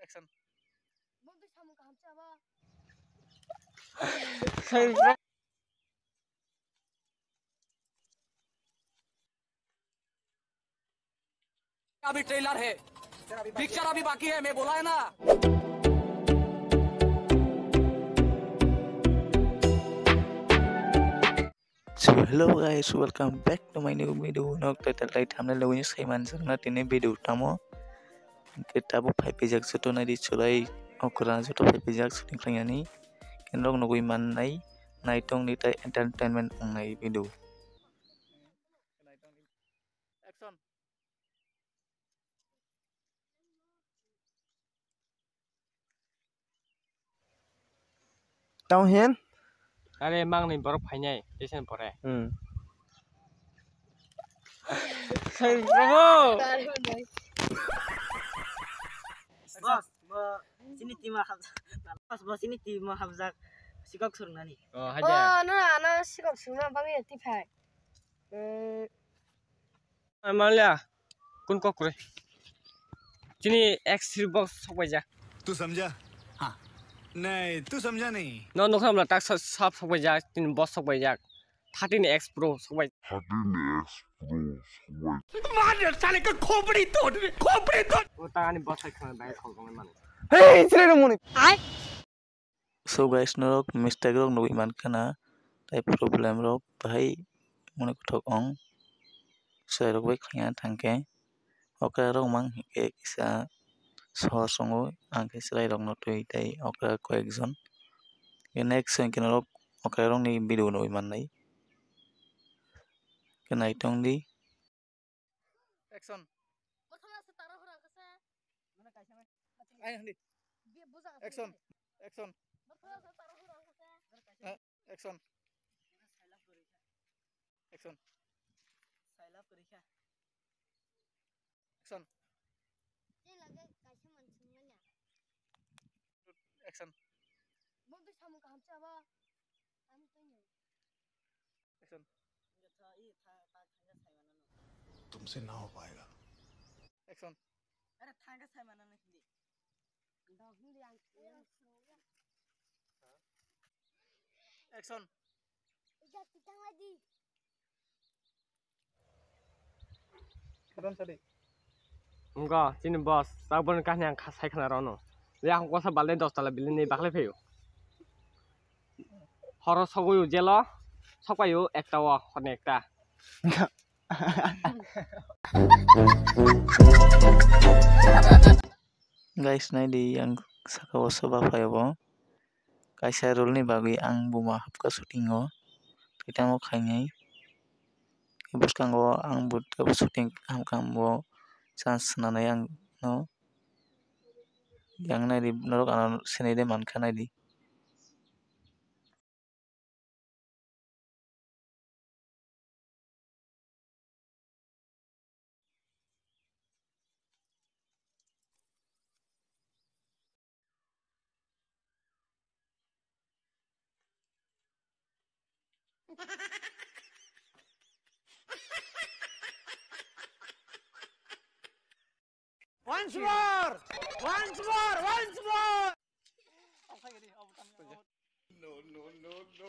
Action. अभी trailer है, picture अभी बाकी है, मैं बोला है ना। So hello guys, welcome back to my new video. Nok title light thumbnail lawin sai man sakna tine video tamo. Kita bu 5 pejak soto na di chulai okra soto 5 pejak shooting klangani. Kenrok nogui man nai naitong ni tai entertainment ngai video. Action. Tao hiến. Are mang nih baru phainyai esen pore. Sai bravo. Bos, sini tim Bos, sini tim Hamzak sikok surnani. Oh haja. nó là nó sẽ còn xuống là bao nhiêu tiếp phải Malia kun kok kure. Sini X box sokai ja. तू समझा? हाँ नहीं तू समझा नहीं No no kham la tak sap sokai ja tin boss sokai ja. 13X Pro sokai. 13X Pro sokai. मार साले का खोपड़ी तोड़, खोपड़ी तोड़। Oh tangani boss sai khana dai khol kong man. Hey, sila na muna. So guys norok mistake rok nogui man kana tai problem rok bahai mone kothok ong. Sai rok bai khanya thangke. Okra rok mang ke kisa sohor songo angke slai rok no tui tai okra ko ekjon. Next sen kenarok okra rok ni video nogui man nai. Kenai tong di. Action. Action. Action. Action. Action. Action. Action. Action. तुमसे ना हो पाएगा Action. Ada tangga saya mana nih hindi. Action. Keren tadi. Enggak, sini boss. Sabun kan yang sai khana rono. Ya aku kosa balde 10 tala bilin nei bakle pheyo. Horo sogoyu jelo. Sokayu ekta wa khone ekta. Guys nai di yang sakawo soba phayo kaisa role ni bagui ang buma hapka shooting o kita mo khainai buskango ang but shooting hamkam bo chance nanai ang no yang nai di norok anan sinai de manka nai di Once more. Once more. Once more. No no no no